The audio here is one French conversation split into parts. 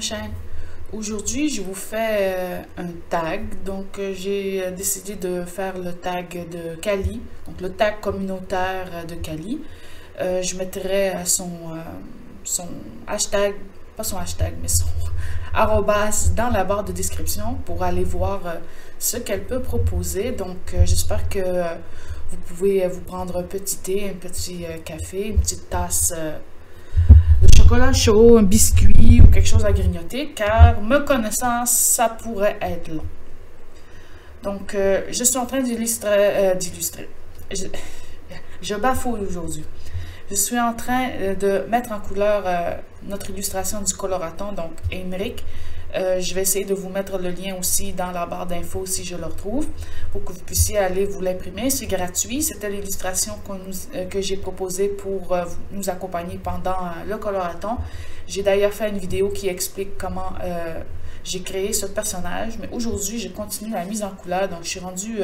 chaîne. Aujourd'hui, je vous fais un tag. Donc, j'ai décidé de faire le tag de Kali, donc le tag communautaire de Kali. Je mettrai son hashtag, pas son hashtag, mais son arrobas dans la barre de description pour aller voir ce qu'elle peut proposer. Donc, j'espère que vous pouvez vous prendre un petit thé, un petit café, une petite tasse de chocolat chaud, un biscuit ou quelque chose à grignoter, car me connaissant, ça pourrait être long. Donc, je suis en train d'illustrer, je bafouille aujourd'hui. Je suis en train de mettre en couleur notre illustration du coloraton, donc Émeric. Je vais essayer de vous mettre le lien aussi dans la barre d'infos si je le retrouve, pour que vous puissiez aller vous l'imprimer. C'est gratuit. C'était l'illustration que j'ai proposée pour nous accompagner pendant le coloraton. J'ai d'ailleurs fait une vidéo qui explique comment j'ai créé ce personnage. Mais aujourd'hui, je continue la mise en couleur. Donc, je suis rendue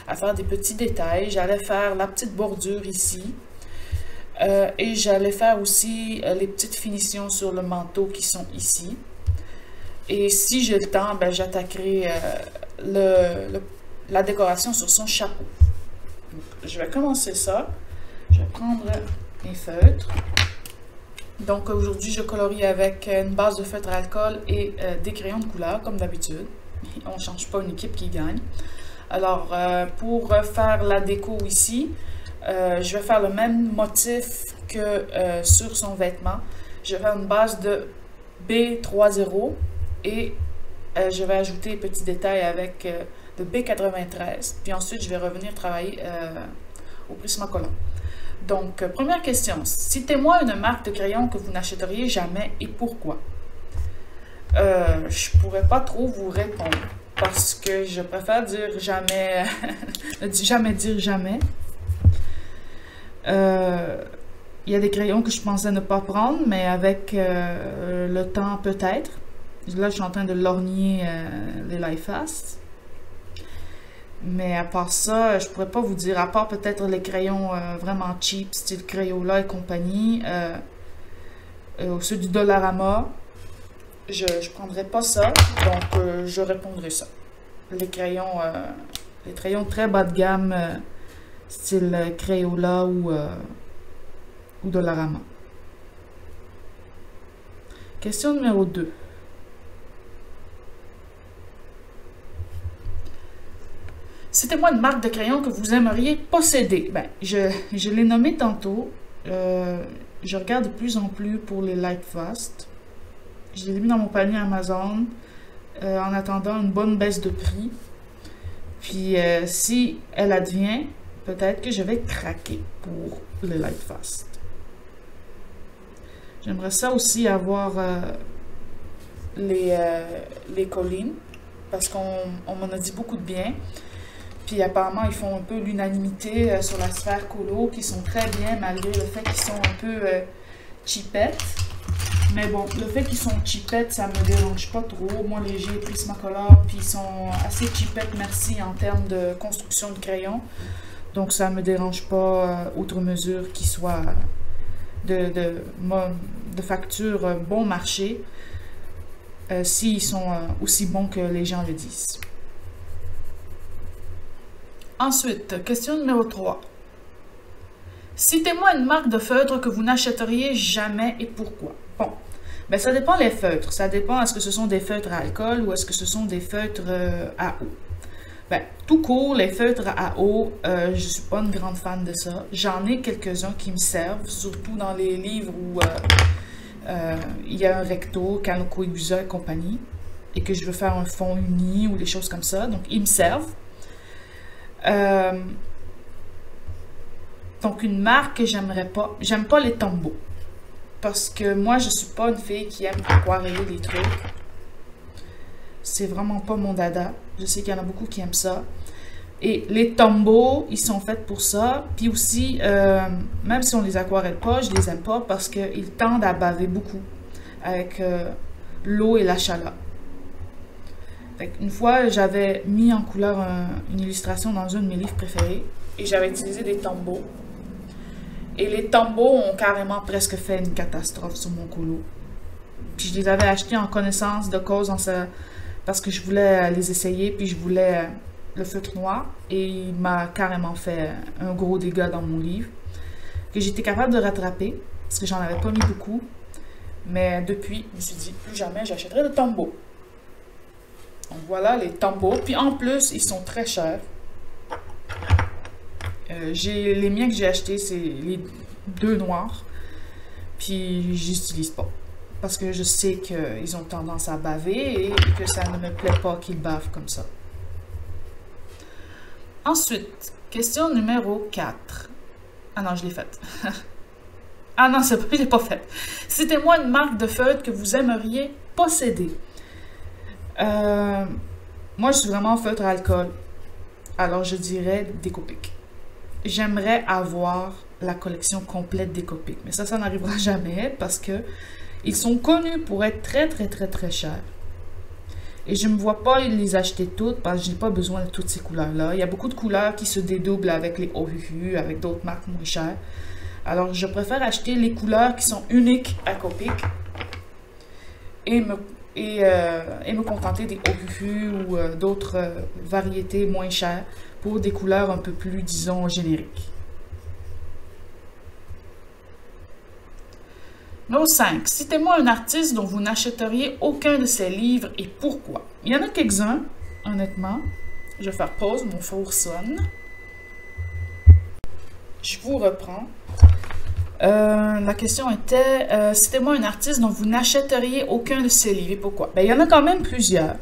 à faire des petits détails. J'allais faire la petite bordure ici. Et j'allais faire aussi les petites finitions sur le manteau qui sont ici. Et si j'ai le temps, ben, j'attaquerai la décoration sur son chapeau. Donc, je vais commencer ça. Je vais prendre mes feutres. Donc aujourd'hui, je colorie avec une base de feutre à alcool et des crayons de couleur, comme d'habitude. On ne change pas une équipe qui gagne. Alors, pour faire la déco ici, je vais faire le même motif que sur son vêtement. Je vais faire une base de B30 et je vais ajouter des petits détails avec de B93. Puis ensuite, je vais revenir travailler au Prismacolor. Donc, première question. Citez-moi une marque de crayon que vous n'achèteriez jamais et pourquoi? Je pourrais pas trop vous répondre parce que je préfère dire jamais, jamais dire jamais. Il y a des crayons que je pensais ne pas prendre, mais avec le temps peut-être. Là, je suis en train de lorgner les Life Fast. Mais à part ça, je pourrais pas vous dire, à part peut-être les crayons vraiment cheap, style Crayola et compagnie, ceux du Dollarama, je prendrais pas ça, donc je répondrai ça. Les crayons très bas de gamme, style Crayola ou Dollarama. Question numéro 2. Citez-moi une marque de crayon que vous aimeriez posséder. Ben, je l'ai nommé tantôt. Je regarde de plus en plus pour les Light Fast. Je les ai mis dans mon panier Amazon en attendant une bonne baisse de prix. Puis, si elle advient, peut-être que je vais craquer pour les Light Fast. J'aimerais ça aussi avoir les collines, parce qu'on m'en a dit beaucoup de bien. Puis apparemment, ils font un peu l'unanimité sur la sphère colo, qui sont très bien, malgré le fait qu'ils sont un peu cheapettes. Mais bon, le fait qu'ils sont cheapettes, ça me dérange pas trop. Moi, j'ai Prismacolor, puis ils sont assez cheapettes, merci, en termes de construction de crayon. Donc, ça me dérange pas, outre mesure, qu'ils soient de facture bon marché, s'ils sont aussi bons que les gens le disent. Ensuite, question numéro 3. Citez-moi une marque de feutre que vous n'achèteriez jamais et pourquoi. Bon, ben ça dépend les feutres. Ça dépend, est-ce que ce sont des feutres à alcool ou est-ce que ce sont des feutres à eau. Ben, tout court, les feutres à eau, je suis pas une grande fan de ça. J'en ai quelques-uns qui me servent, surtout dans les livres où il y a un recto, Kanoko Igusa et compagnie, et que je veux faire un fond uni ou des choses comme ça. Donc, ils me servent. Donc, une marque que j'aimerais pas. J'aime pas les Tombow. Parce que moi, je suis pas une fille qui aime aquareller des trucs. C'est vraiment pas mon dada. Je sais qu'il y en a beaucoup qui aiment ça. Et les Tombow, ils sont faits pour ça. Puis aussi, même si on les aquarelle pas, je les aime pas parce qu'ils tendent à baver beaucoup avec l'eau et la chaleur. Une fois, j'avais mis en couleur une illustration dans un de mes livres préférés et j'avais utilisé des Tombow. Et les Tombow ont carrément presque fait une catastrophe sur mon colo. Puis je les avais achetés en connaissance de cause parce que je voulais les essayer, puis je voulais le feutre noir. Et il m'a carrément fait un gros dégât dans mon livre, que j'étais capable de rattraper, parce que j'en avais pas mis beaucoup. Mais depuis, je me suis dit, plus jamais j'achèterai de Tombow. Donc voilà les Tombow. Puis en plus, ils sont très chers. Les miens que j'ai achetés, c'est les 2 noirs. Puis j'utilise pas. Parce que je sais qu'ils ont tendance à baver et que ça ne me plaît pas qu'ils bavent comme ça. Ensuite, question numéro 4. Ah non, je l'ai faite. Ah non, c'est pas, je l'ai pas faite. Citez-moi une marque de feutre que vous aimeriez posséder. Moi, je suis vraiment feutre à alcool. Alors, je dirais Décopic. J'aimerais avoir la collection complète Décopic. Mais ça n'arrivera jamais parce que ils sont connus pour être très, très, très, très chers. Et je ne me vois pas les acheter toutes parce que je n'ai pas besoin de toutes ces couleurs-là. Il y a beaucoup de couleurs qui se dédoublent avec les Ohuhu, avec d'autres marques moins chères. Alors, je préfère acheter les couleurs qui sont uniques à Copic et me contenter des Ohuhu ou d'autres variétés moins chères pour des couleurs un peu plus, disons, génériques. Numéro 5. Citez-moi un artiste dont vous n'achèteriez aucun de ses livres et pourquoi. Il y en a quelques-uns, honnêtement. Je vais faire pause, mon four sonne. Je vous reprends. La question était, citez-moi un artiste dont vous n'achèteriez aucun de ses livres et pourquoi. Ben, il y en a quand même plusieurs.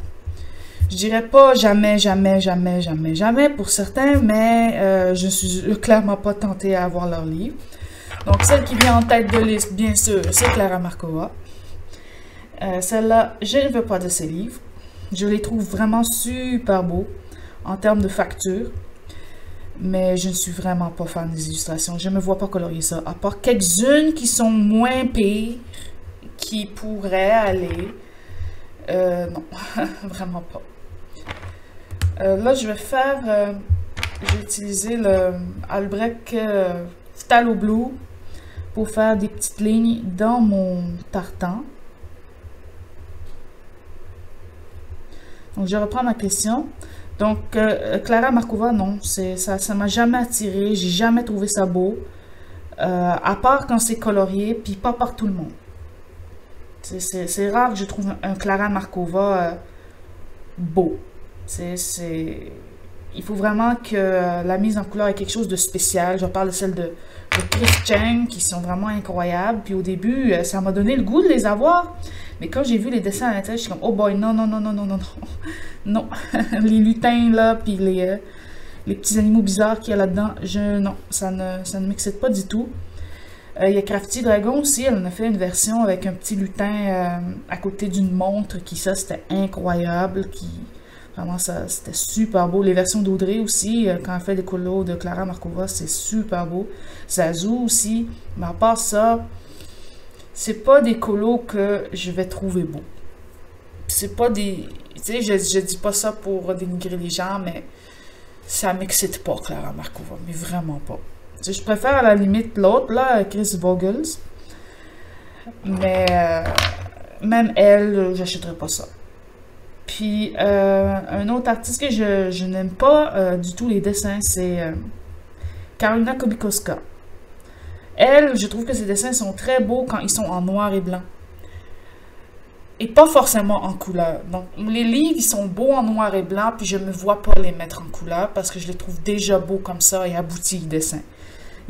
Je dirais pas jamais, jamais, jamais, jamais, jamais pour certains, mais je suis clairement pas tentée à avoir leurs livres. Donc, celle qui vient en tête de liste, bien sûr, c'est Clara Markova. Celle-là, je ne veux pas de ses livres. Je les trouve vraiment super beaux en termes de facture. Mais je ne suis vraiment pas fan des illustrations. Je ne me vois pas colorier ça. À part quelques-unes qui sont moins pires, qui pourraient aller. Non, vraiment pas. Là, je vais utiliser le Albrecht Phthalo Blue pour faire des petites lignes dans mon tartan. Donc, je reprends ma question. Donc, Clara Markova, non, ça m'a jamais attiré, j'ai jamais trouvé ça beau, à part quand c'est colorié, puis pas par tout le monde. C'est rare que je trouve un Clara Markova beau. Il faut vraiment que la mise en couleur ait quelque chose de spécial. Je parle de celles de Chris Cheng qui sont vraiment incroyables. Puis au début, ça m'a donné le goût de les avoir. Mais quand j'ai vu les dessins à l'intérieur, je suis comme, oh boy, non, non, non, non, non, non, non. Non, les lutins là, puis les petits animaux bizarres qu'il y a là-dedans, non, ça ne m'excite pas du tout. Il y a Crafty Dragon aussi, elle en a fait une version avec un petit lutin à côté d'une montre, ça c'était incroyable, vraiment c'était super beau. Les versions d'Audrey aussi, quand elle fait des colos de Clara Markova, c'est super beau. Zazu aussi, mais à part ça, c'est pas des colos que je vais trouver beaux. C'est pas des... Tu sais, je dis pas ça pour dénigrer les gens, mais ça m'excite pas, Clara Markova, mais vraiment pas. Tu sais, je préfère à la limite l'autre, là, Chris Vogels. Mais même elle, j'achèterais pas ça. Puis, un autre artiste que je n'aime pas du tout les dessins, c'est Karolina Kobikowska. Elle, je trouve que ses dessins sont très beaux quand ils sont en noir et blanc. Et pas forcément en couleur. Donc, les livres, ils sont beaux en noir et blanc, puis je ne me vois pas les mettre en couleur parce que je les trouve déjà beaux comme ça et aboutis, les dessins.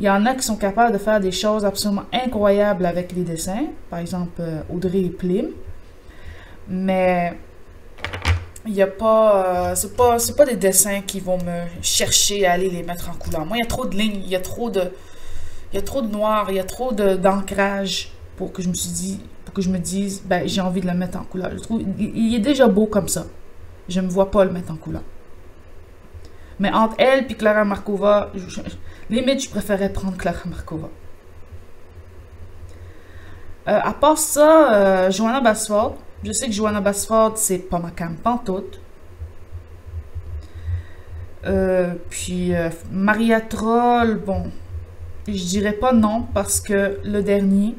Il y en a qui sont capables de faire des choses absolument incroyables avec les dessins. Par exemple, Audrey et Plim. Mais il n'y a pas... c'est pas des dessins qui vont me chercher à aller les mettre en couleur. Moi, il y a trop de lignes, il y a trop de noir, il y a trop d'ancrage pour que je me dise, ben, j'ai envie de le mettre en couleur. Je trouve, il est déjà beau comme ça. Je ne me vois pas le mettre en couleur. Mais entre elle et Clara Markova, limite, je préférais prendre Clara Markova. À part ça, Johanna Basford. Je sais que Johanna Basford, c'est pas ma cam pantoute. Puis Maria Troll, bon, je dirais pas non parce que le dernier,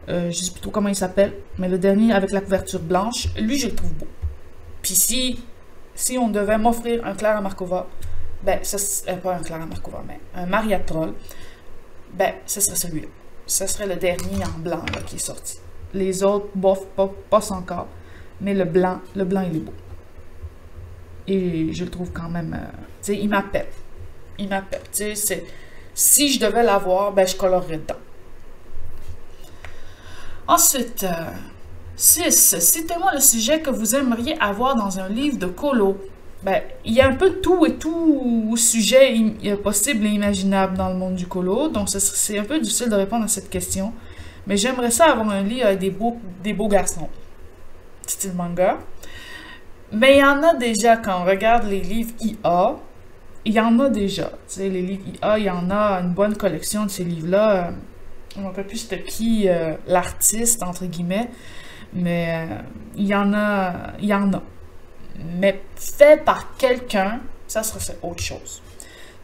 Je sais plus trop comment il s'appelle, mais le dernier avec la couverture blanche, lui, je le trouve beau. Puis si on devait m'offrir un Clara Markova, ben, ça, pas un Clara Markova, mais un Maria Troll, ben, ce serait celui-là. Ce serait le dernier en blanc là, qui est sorti. Les autres, bof, pas encore. Mais le blanc, il est beau. Et je le trouve quand même, tu sais, il m'appelle. Il m'appelle, tu sais, si je devais l'avoir, ben, je colorerais dedans. Ensuite, 6. Citez-moi le sujet que vous aimeriez avoir dans un livre de colo. Ben, il y a un peu de tout et tout sujet possible et imaginable dans le monde du colo, donc c'est un peu difficile de répondre à cette question. Mais j'aimerais ça avoir un livre avec des beaux garçons, style manga. Mais il y en a déjà, quand on regarde les livres IA, il y en a déjà. Tu sais, les livres IA, il y en a une bonne collection de ces livres-là. On ne rappelle plus c'était qui l'artiste, entre guillemets, mais il y en a. Mais fait par quelqu'un, ça serait autre chose.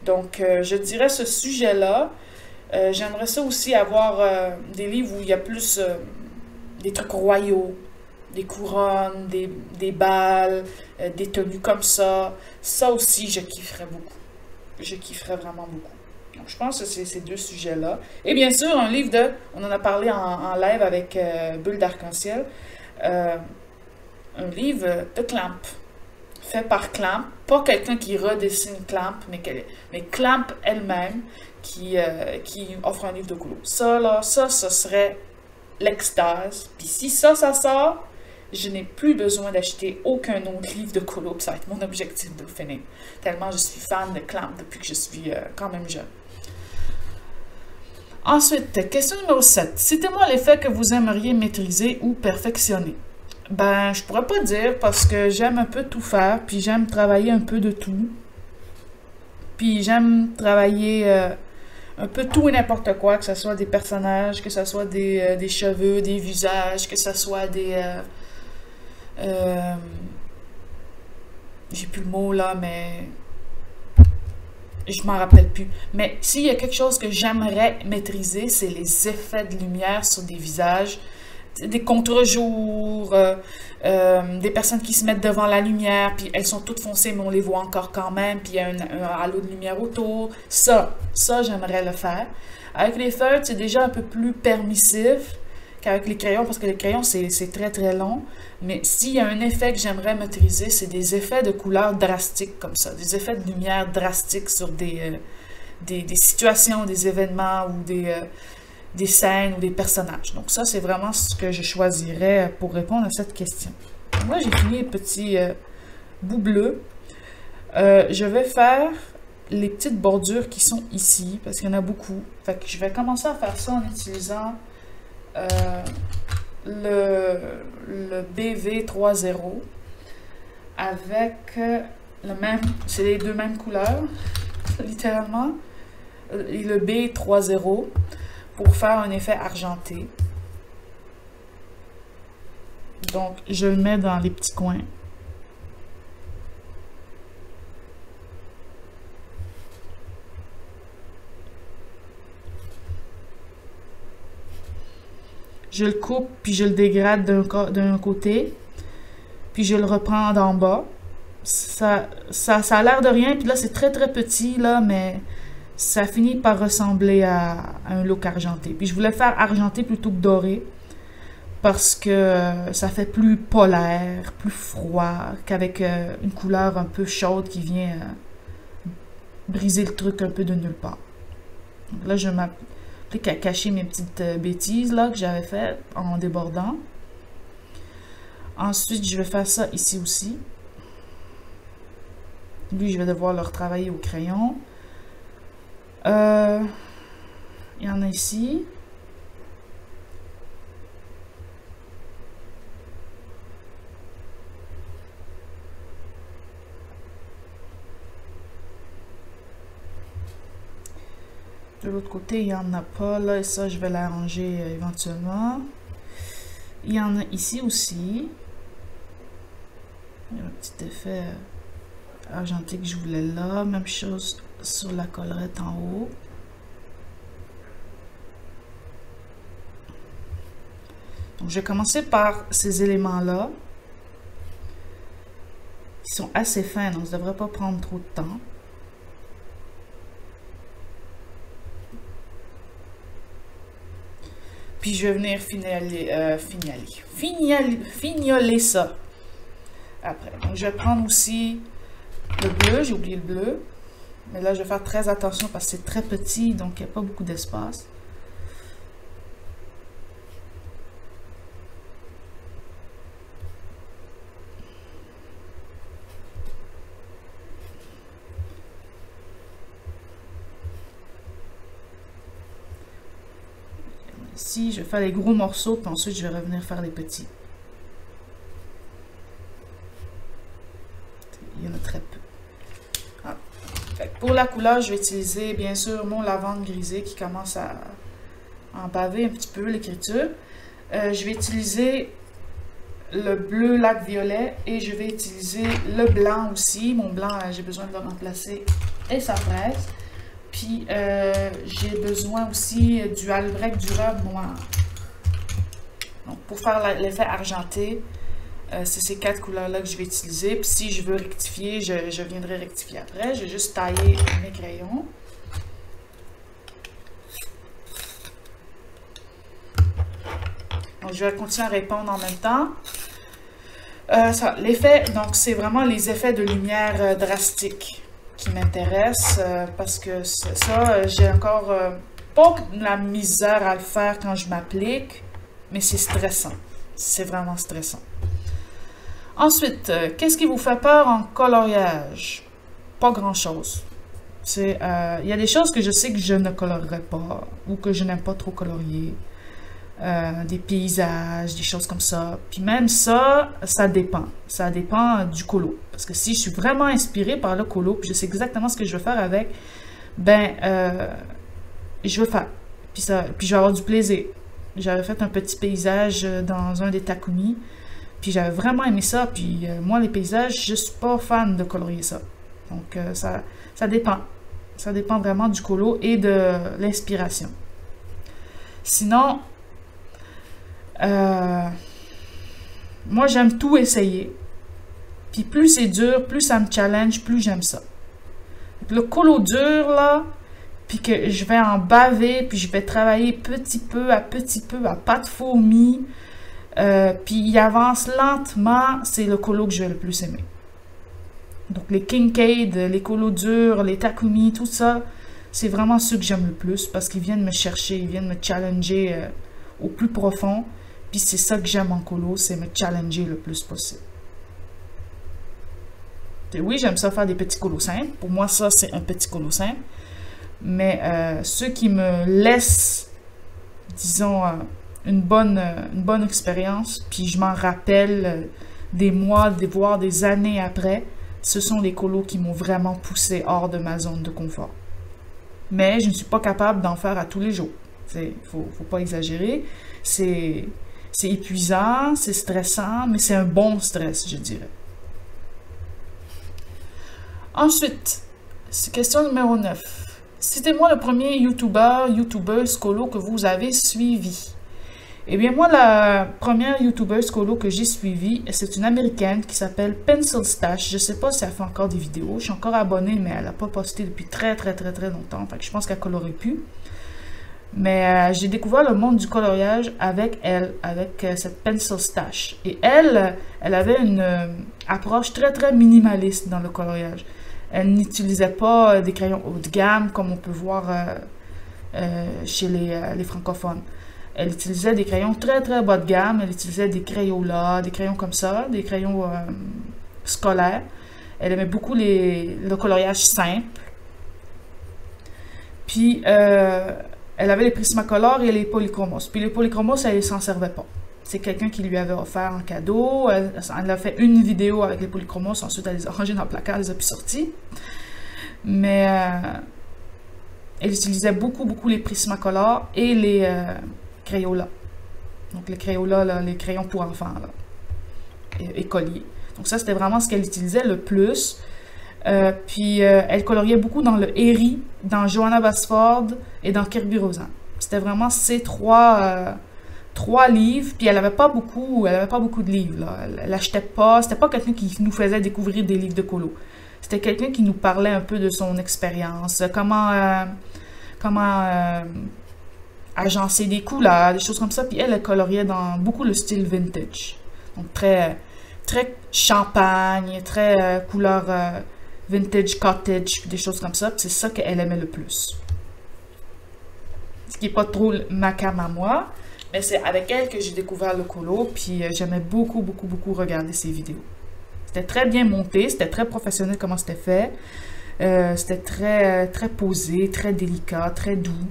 Donc, je dirais ce sujet-là. J'aimerais ça aussi avoir des livres où il y a plus des trucs royaux, des couronnes, des balles, des tenues comme ça. Ça aussi, je kifferais beaucoup. Je kifferais vraiment beaucoup. Donc, je pense que c'est ces deux sujets-là. Et bien sûr, un livre on en a parlé en live avec Bulle d'Arc-en-Ciel, un livre de Clamp, fait par Clamp, pas quelqu'un qui redessine Clamp, mais Clamp elle-même qui offre un livre de colo. Ça serait l'extase. Puis si ça sort, je n'ai plus besoin d'acheter aucun autre livre de colo, ça va être mon objectif de le finir. Tellement je suis fan de Clamp depuis que je suis quand même jeune. Ensuite, question numéro 7. Citez-moi les faits que vous aimeriez maîtriser ou perfectionner. Ben, je pourrais pas dire parce que j'aime un peu tout faire, puis j'aime travailler un peu de tout. Puis j'aime travailler un peu tout et n'importe quoi, que ce soit des personnages, que ce soit des cheveux, des visages, que ce soit des... j'ai plus le mot là, mais... Je m'en rappelle plus. Mais s'il y a quelque chose que j'aimerais maîtriser, c'est les effets de lumière sur des visages, des contre-jours, des personnes qui se mettent devant la lumière, puis elles sont toutes foncées, mais on les voit encore quand même, puis il y a un halo de lumière autour. Ça j'aimerais le faire. Avec les feutres, c'est déjà un peu plus permissif qu'avec les crayons, parce que les crayons, c'est très très long. Mais s'il y a un effet que j'aimerais maîtriser, c'est des effets de couleurs drastiques comme ça, des effets de lumière drastiques sur des situations, des événements ou des scènes ou des personnages. Donc ça, c'est vraiment ce que je choisirais pour répondre à cette question. Moi, j'ai fini les petits bouts bleus. Je vais faire les petites bordures qui sont ici, parce qu'il y en a beaucoup. Fait que je vais commencer à faire ça en utilisant le BV30 avec c'est les deux mêmes couleurs, littéralement, et le B30 pour faire un effet argenté. Donc, je le mets dans les petits coins. Je le coupe, puis je le dégrade d'un côté, puis je le reprends d'en bas. Ça a l'air de rien, puis là, c'est très, très petit, là, mais ça finit par ressembler à un look argenté. Puis je voulais faire argenté plutôt que doré, parce que ça fait plus polaire, plus froid, qu'avec une couleur un peu chaude qui vient briser le truc un peu de nulle part. Donc là, je m'applique à cacher mes petites bêtises là que j'avais faites en débordant. Ensuite, je vais faire ça ici aussi. Lui, je vais devoir le retravailler au crayon. Il y en a ici. De l'autre côté, il n'y en a pas. Là, et ça, je vais l'arranger éventuellement. Il y en a ici aussi. Il y a un petit effet argenté que je voulais là. Même chose sur la collerette en haut. je vais commencer par ces éléments-là. Ils sont assez fins, donc ça ne devrait pas prendre trop de temps. Puis je vais venir fignoler ça après. Donc je vais prendre aussi le bleu, j'ai oublié le bleu. Mais là je vais faire très attention parce que c'est très petit, donc il n'y a pas beaucoup d'espace. Ici, je vais faire les gros morceaux, puis ensuite je vais revenir faire les petits. Il y en a très peu. Ah. Pour la couleur, je vais utiliser bien sûr mon lavande grisé qui commence à en baver un petit peu l'écriture. Je vais utiliser le bleu lac violet et je vais utiliser le blanc aussi. Mon blanc, j'ai besoin de le remplacer et ça presse. Puis, j'ai besoin aussi du Albrecht Dürer noir. Donc, pour faire l'effet argenté, c'est ces 4 couleurs-là que je vais utiliser. Puis, si je veux rectifier, je viendrai rectifier après. Je vais juste tailler mes crayons. Donc, je vais continuer à répondre en même temps. L'effet, donc, c'est vraiment les effets de lumière drastiques qui m'intéresse parce que ça, j'ai encore pas de la misère à le faire quand je m'applique, mais c'est stressant. C'est vraiment stressant. Ensuite, qu'est-ce qui vous fait peur en coloriage? Pas grand-chose. Il y a des choses que je sais que je ne colorerai pas ou que je n'aime pas trop colorier. Des paysages, des choses comme ça. Puis même ça, ça dépend. Ça dépend du colo. Parce que si je suis vraiment inspirée par le colo, puis je sais exactement ce que je veux faire avec, ben, je veux faire. Puis je vais avoir du plaisir. J'avais fait un petit paysage dans un des Takumi, puis j'avais vraiment aimé ça. Puis moi, les paysages, je suis pas fan de colorier ça. Donc, ça dépend. Ça dépend vraiment du colo et de l'inspiration. Sinon, moi, j'aime tout essayer. Puis plus c'est dur, plus ça me challenge, plus j'aime ça. Le colo dur, là, puis que je vais en baver, puis je vais travailler petit peu, à pas de fourmi, puis il avance lentement, c'est le colo que je vais le plus aimer. Donc les Kincaid, les colos durs, les Takumi, tout ça, c'est vraiment ceux que j'aime le plus parce qu'ils viennent me chercher, ils viennent me challenger au plus profond. Puis c'est ça que j'aime en colo, c'est me challenger le plus possible. Et oui, j'aime ça faire des petits colos simples. Pour moi, ça, c'est un petit colo simple. Mais ceux qui me laissent, disons, une bonne expérience, puis je m'en rappelle des mois, voire des années après, ce sont les colos qui m'ont vraiment poussé hors de ma zone de confort. Mais je ne suis pas capable d'en faire à tous les jours. Faut pas exagérer. C'est épuisant, c'est stressant, mais c'est un bon stress, je dirais. Ensuite, question numéro 9. Citez-moi le premier YouTubeuse colo que vous avez suivi. Eh bien, moi, la première YouTubeuse colo que j'ai suivie, c'est une Américaine qui s'appelle Pencil Stash. Je ne sais pas si elle fait encore des vidéos. Je suis encore abonnée, mais elle n'a pas posté depuis très longtemps. Fait que je pense qu'elle colorait plus. Mais j'ai découvert le monde du coloriage avec elle, avec cette Pencil Stash. Et elle avait une approche très minimaliste dans le coloriage. Elle n'utilisait pas des crayons haut de gamme comme on peut voir chez les francophones. Elle utilisait des crayons très bas de gamme. Elle utilisait des Crayola, des crayons comme ça, des crayons scolaires. Elle aimait beaucoup le coloriage simple. Puis, elle avait les Prismacolor et les Polychromos. Puis les Polychromos, elle ne s'en servait pas. C'est quelqu'un qui lui avait offert en cadeau. Elle a fait une vidéo avec les Polychromos. Ensuite, elle les a rangés dans le placard, elle les a plus sortis. Mais elle utilisait beaucoup les Prismacolor et les Crayola. Donc les Crayola, là, les crayons pour enfants, là, et colliers. Donc ça, c'était vraiment ce qu'elle utilisait le plus. Puis elle coloriait beaucoup dans le Eri, dans Johanna Basford et dans Kerby Rosen. C'était vraiment ces trois 3 livres, puis elle avait pas beaucoup de livres, là. Elle achetait pas, c'était pas quelqu'un qui nous faisait découvrir des livres de colo. C'était quelqu'un qui nous parlait un peu de son expérience, comment agencer des couleurs, des choses comme ça. Puis elle coloriait dans beaucoup le style vintage. Donc très champagne, très couleur vintage cottage, des choses comme ça. Puis c'est ça qu'elle aimait le plus. Ce qui n'est pas trop ma cam à moi, mais c'est avec elle que j'ai découvert le colo. Puis j'aimais beaucoup regarder ses vidéos. C'était très bien monté, c'était très professionnel comment c'était fait. C'était très posé, très délicat, très doux,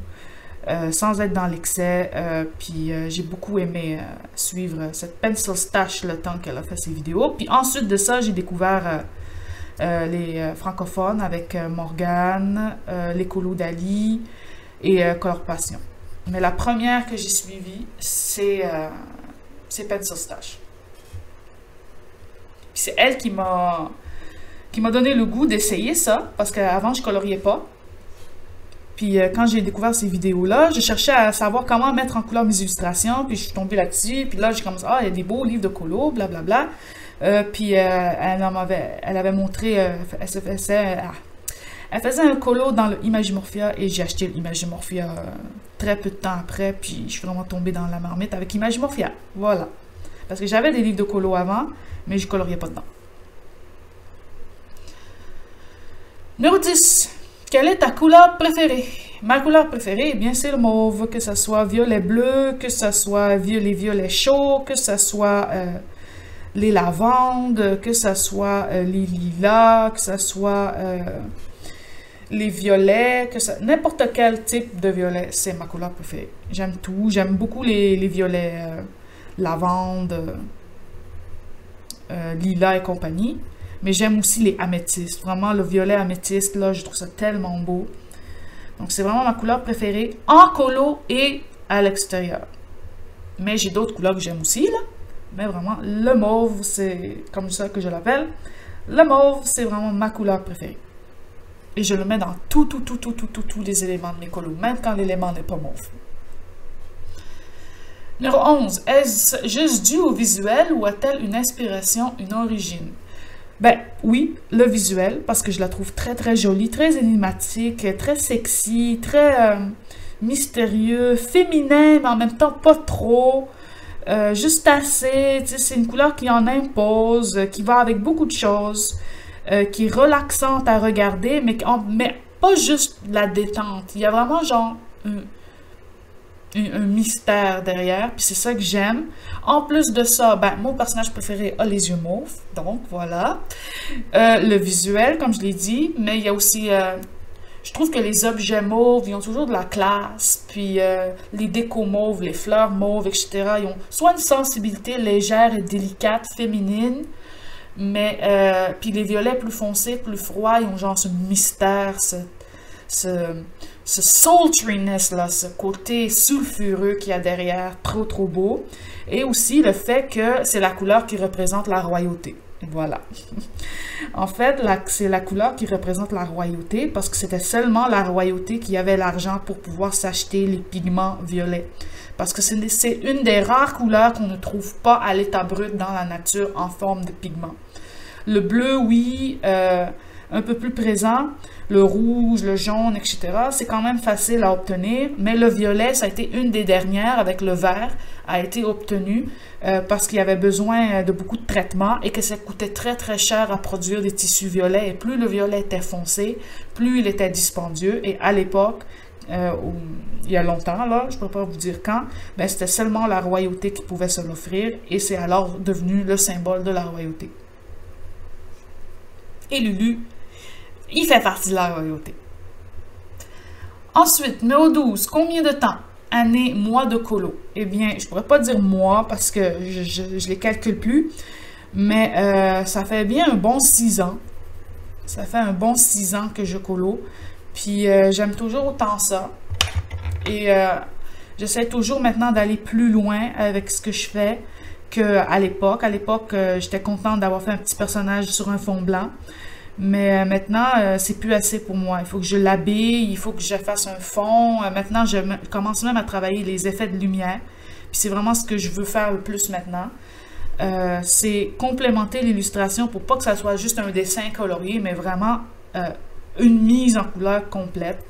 sans être dans l'excès. Puis j'ai beaucoup aimé suivre cette pencil stash le temps qu'elle a fait ses vidéos. Puis ensuite de ça, j'ai découvert les francophones avec Morgane, l'écolo d'Ali et Color Passion. Mais la première que j'ai suivie, c'est Pencil Stash. Puis c'est elle qui m'a donné le goût d'essayer ça, parce qu'avant, je coloriais pas. Puis quand j'ai découvert ces vidéos-là, je cherchais à savoir comment mettre en couleur mes illustrations, puis je suis tombée là-dessus, puis là, j'ai commencé, il y a des beaux livres de colo, blablabla. Puis elle avait montré, elle faisait un colo dans le Imagimorphia, et j'ai acheté l'Imagimorphia très peu de temps après, puis je suis vraiment tombée dans la marmite avec Imagimorphia. Voilà. Parce que j'avais des livres de colo avant, mais je coloriais pas dedans. Numéro 10. Quelle est ta couleur préférée? Ma couleur préférée, eh bien, c'est le mauve, que ce soit violet-bleu, que ce soit violet chaud, que ce soit les lavandes, que ce soit les lilas, que ce soit les violets, n'importe quel type de violet, c'est ma couleur préférée. J'aime tout, j'aime beaucoup les violets lavande, lilas et compagnie. Mais j'aime aussi les améthystes. Vraiment, le violet améthyste, là, je trouve ça tellement beau. Donc, c'est vraiment ma couleur préférée en colo et à l'extérieur. Mais j'ai d'autres couleurs que j'aime aussi, là. Mais vraiment, le mauve, c'est comme ça que je l'appelle. Le mauve, c'est vraiment ma couleur préférée. Et je le mets dans tous les éléments de mes colos, même quand l'élément n'est pas mauve. Numéro 11. Est-ce juste dû au visuel ou a-t-elle une inspiration, une origine? Ben oui, le visuel, parce que je la trouve très jolie, très énigmatique, très sexy, très mystérieux, féminin, mais en même temps pas trop, juste assez. C'est une couleur qui en impose, qui va avec beaucoup de choses, qui est relaxante à regarder, mais pas juste la détente. Il y a vraiment genre un mystère derrière, puis c'est ça que j'aime. En plus de ça, ben, mon personnage préféré a les yeux mauves, donc voilà. Le visuel, comme je l'ai dit, mais il y a aussi, je trouve que les objets mauves, ils ont toujours de la classe, puis les décos mauves, les fleurs mauves, etc., ils ont soit une sensibilité légère et délicate, féminine, mais, puis les violets plus foncés, plus froids, ils ont genre ce mystère, ce sultriness, là, ce côté sulfureux qu'il y a derrière, trop beau. Et aussi le fait que c'est la couleur qui représente la royauté. Voilà. En fait, c'est la couleur qui représente la royauté parce que c'était seulement la royauté qui avait l'argent pour pouvoir s'acheter les pigments violets. Parce que c'est une des rares couleurs qu'on ne trouve pas à l'état brut dans la nature en forme de pigment. Le bleu, oui, un peu plus présent. Le rouge, le jaune, etc. C'est quand même facile à obtenir, mais le violet, ça a été une des dernières, avec le vert, a été obtenu parce qu'il y avait besoin de beaucoup de traitement et que ça coûtait très cher à produire des tissus violets. Et plus le violet était foncé, plus il était dispendieux. Et à l'époque, il y a longtemps, là, je ne peux pas vous dire quand, ben, c'était seulement la royauté qui pouvait se l'offrir et c'est alors devenu le symbole de la royauté. Et Lulu, il fait partie de la royauté. Ensuite, numéro 12. Combien de temps? Année, mois de colo. Eh bien, je pourrais pas dire mois parce que je les calcule plus. Mais ça fait bien un bon 6 ans. Ça fait un bon 6 ans que je colo. Puis j'aime toujours autant ça. Et j'essaie toujours maintenant d'aller plus loin avec ce que je fais qu'à l'époque. À l'époque, j'étais contente d'avoir fait un petit personnage sur un fond blanc. Mais maintenant, c'est plus assez pour moi. Il faut que je l'habille, il faut que je fasse un fond. Maintenant, je commence même à travailler les effets de lumière. Puis c'est vraiment ce que je veux faire le plus maintenant. C'est complémenter l'illustration pour pas que ça soit juste un dessin colorié, mais vraiment une mise en couleur complète.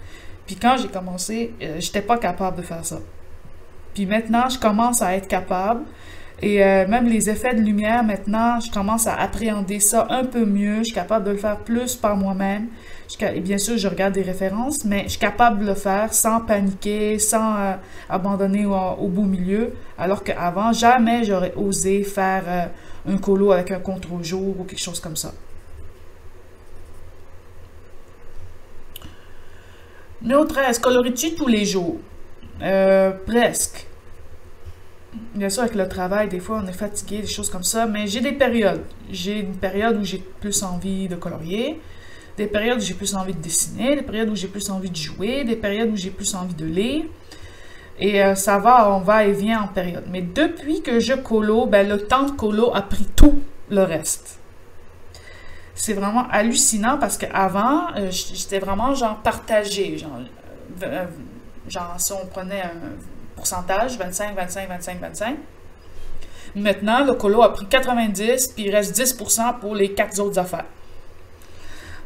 Puis quand j'ai commencé, j'étais pas capable de faire ça. Puis maintenant, je commence à être capable. Et même les effets de lumière, maintenant, je commence à appréhender ça un peu mieux. Je suis capable de le faire plus par moi-même. Et bien sûr, je regarde des références, mais je suis capable de le faire sans paniquer, sans abandonner au beau milieu. Alors qu'avant, jamais j'aurais osé faire un colo avec un contre-jour ou quelque chose comme ça. Numéro 13, coloris-tu tous les jours? Presque. Bien sûr, avec le travail, des fois, on est fatigué, des choses comme ça, mais j'ai des périodes. J'ai une période où j'ai plus envie de colorier, des périodes où j'ai plus envie de dessiner, des périodes où j'ai plus envie de jouer, des périodes où j'ai plus envie de lire. Et ça va, on va et vient en période. Mais depuis que je colo, ben, le temps de colo a pris tout le reste. C'est vraiment hallucinant parce qu'avant, j'étais vraiment genre partagée. Genre, si on prenait un pourcentage, 25, 25, 25, 25. Maintenant, le colo a pris 90, puis il reste 10% pour les 4 autres affaires.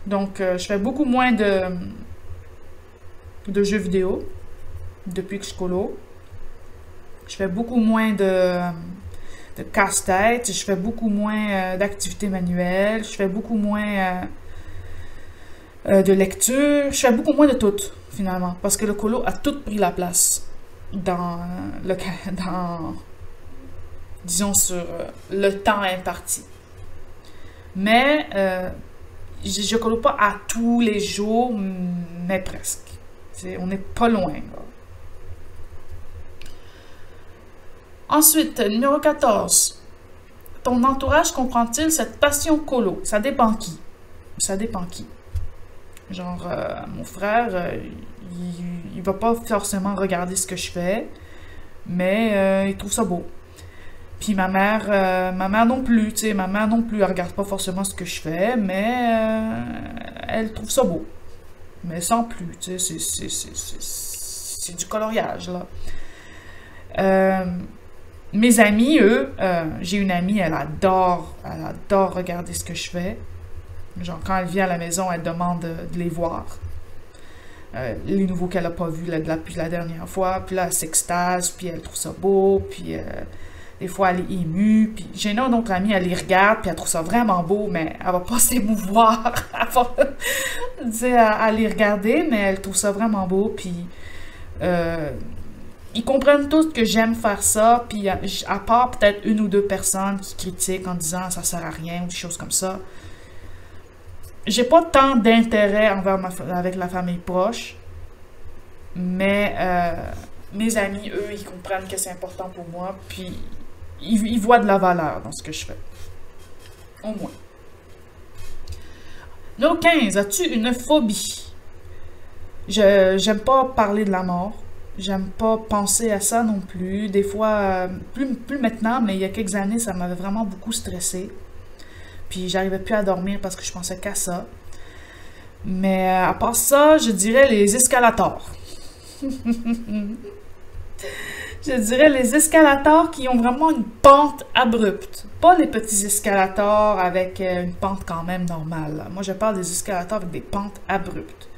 Donc, je fais beaucoup moins de jeux vidéo depuis que je colo. Je fais beaucoup moins de casse-tête, je fais beaucoup moins d'activités manuelles, je fais beaucoup moins de lecture, je fais beaucoup moins de tout, finalement, parce que le colo a tout pris la place disons, sur le temps imparti. Mais je ne colo pas à tous les jours, mais presque. On n'est pas loin, là. Ensuite, numéro 14. Ton entourage comprend-il cette passion colo? Ça dépend qui. Ça dépend qui. Genre, mon frère, il va pas forcément regarder ce que je fais, mais il trouve ça beau. Puis ma mère non plus, tu sais, ma mère non plus, elle regarde pas forcément ce que je fais, mais elle trouve ça beau. Mais sans plus, tu sais, c'est du coloriage, là. Mes amis, eux, j'ai une amie, elle adore regarder ce que je fais. Genre, quand elle vient à la maison, elle demande de les voir. Les nouveaux qu'elle n'a pas vus depuis la dernière fois. Puis là, elle s'extase, puis elle trouve ça beau, puis des fois, elle est émue. Puis j'ai une autre amie, elle les regarde, puis elle trouve ça vraiment beau, mais elle va pas s'émouvoir à les regarder, mais elle trouve ça vraiment beau, puis ils comprennent tous que j'aime faire ça, puis à part peut-être une ou deux personnes qui critiquent en disant « ça sert à rien » ou des choses comme ça, j'ai pas tant d'intérêt avec la famille proche, mais mes amis, eux, ils comprennent que c'est important pour moi, puis ils voient de la valeur dans ce que je fais. Au moins. Numéro 15. As-tu une phobie? J'aime pas parler de la mort. J'aime pas penser à ça non plus. Des fois, plus maintenant, mais il y a quelques années, ça m'avait vraiment beaucoup stressée. Puis j'arrivais plus à dormir parce que je pensais qu'à ça. Mais à part ça, je dirais les escalators. Je dirais les escalators qui ont vraiment une pente abrupte. Pas les petits escalators avec une pente quand même normale, là. Moi, je parle des escalators avec des pentes abruptes.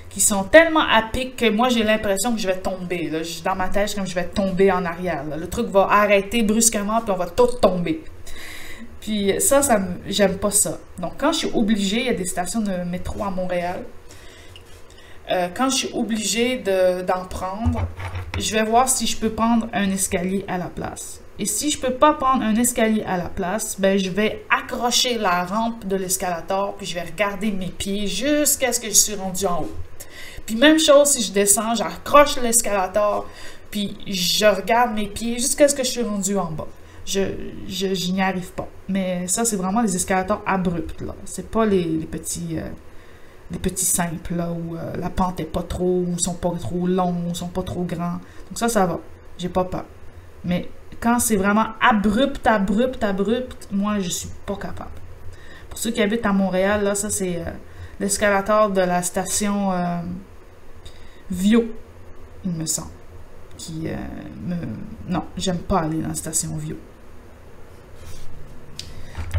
Qui sont tellement à pic que moi, j'ai l'impression que je vais tomber. Là. Dans ma tête, comme je vais tomber en arrière. Là. Le truc va arrêter brusquement, puis on va tout tomber. Puis ça j'aime pas ça. Donc, quand je suis obligée, il y a des stations de métro à Montréal. Quand je suis obligée d'en prendre, je vais voir si je peux prendre un escalier à la place. Et si je peux pas prendre un escalier à la place, ben je vais accrocher la rampe de l'escalator, puis je vais regarder mes pieds jusqu'à ce que je suis rendue en haut. Puis même chose, si je descends, j'accroche l'escalator, puis je regarde mes pieds jusqu'à ce que je suis rendue en bas. Je n'y arrive pas. Mais ça, c'est vraiment les escalators abrupts, là. C'est pas les petits simples, là, où la pente est pas trop, ou sont pas trop longs, ou sont pas trop grands. Donc ça va. J'ai pas peur. Mais quand c'est vraiment abrupt, moi, je suis pas capable. Pour ceux qui habitent à Montréal, là, ça, c'est l'escalator de la station Vio, il me semble. qui me... Non, j'aime pas aller dans la station Vio.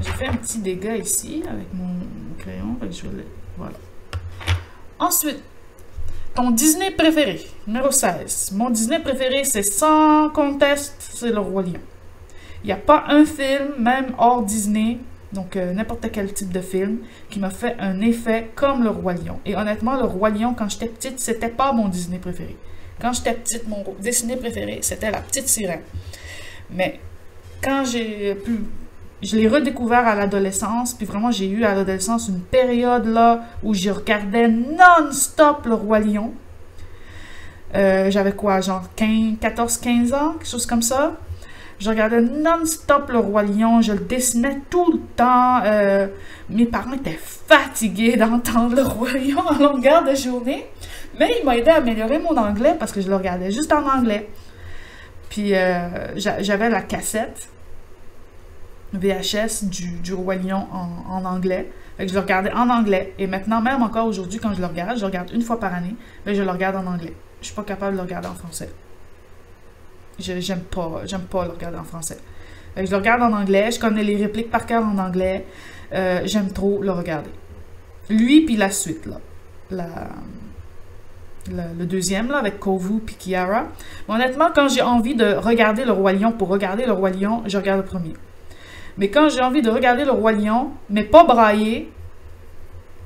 J'ai fait un petit dégât ici avec mon crayon. Je vais voilà. Ensuite, ton Disney préféré, numéro 16. Mon Disney préféré, c'est sans conteste, c'est Le Roi Lion. Il n'y a pas un film, même hors Disney, donc n'importe quel type de film, qui m'a fait un effet comme Le Roi Lion. Et honnêtement, Le Roi Lion, quand j'étais petite, c'était pas mon Disney préféré. Quand j'étais petite, mon Disney préféré, c'était La Petite Sirène. Mais quand j'ai pu... Je l'ai redécouvert à l'adolescence, puis vraiment, j'ai eu à l'adolescence une période là où je regardais non-stop Le Roi Lion. J'avais quoi, genre 14-15 ans, quelque chose comme ça. Je regardais non-stop Le Roi Lion, je le dessinais tout le temps. Mes parents étaient fatigués d'entendre Le Roi Lion en longueur de journée, mais il m'a aidé à améliorer mon anglais parce que je le regardais juste en anglais. Puis j'avais la cassette VHS du Roi Lion en anglais. Fait que je le regardais en anglais. Et maintenant, même encore aujourd'hui, quand je le regarde une fois par année, mais je le regarde en anglais. Je suis pas capable de le regarder en français. J'aime pas le regarder en français. Fait que je le regarde en anglais, je connais les répliques par cœur en anglais. J'aime trop le regarder. Lui, puis la suite, là. Le deuxième, là, avec Kovu puis Kiara. Mais honnêtement, quand j'ai envie de regarder Le Roi Lion pour regarder Le Roi Lion, je regarde le premier. Mais quand j'ai envie de regarder Le Roi Lion, mais pas brailler,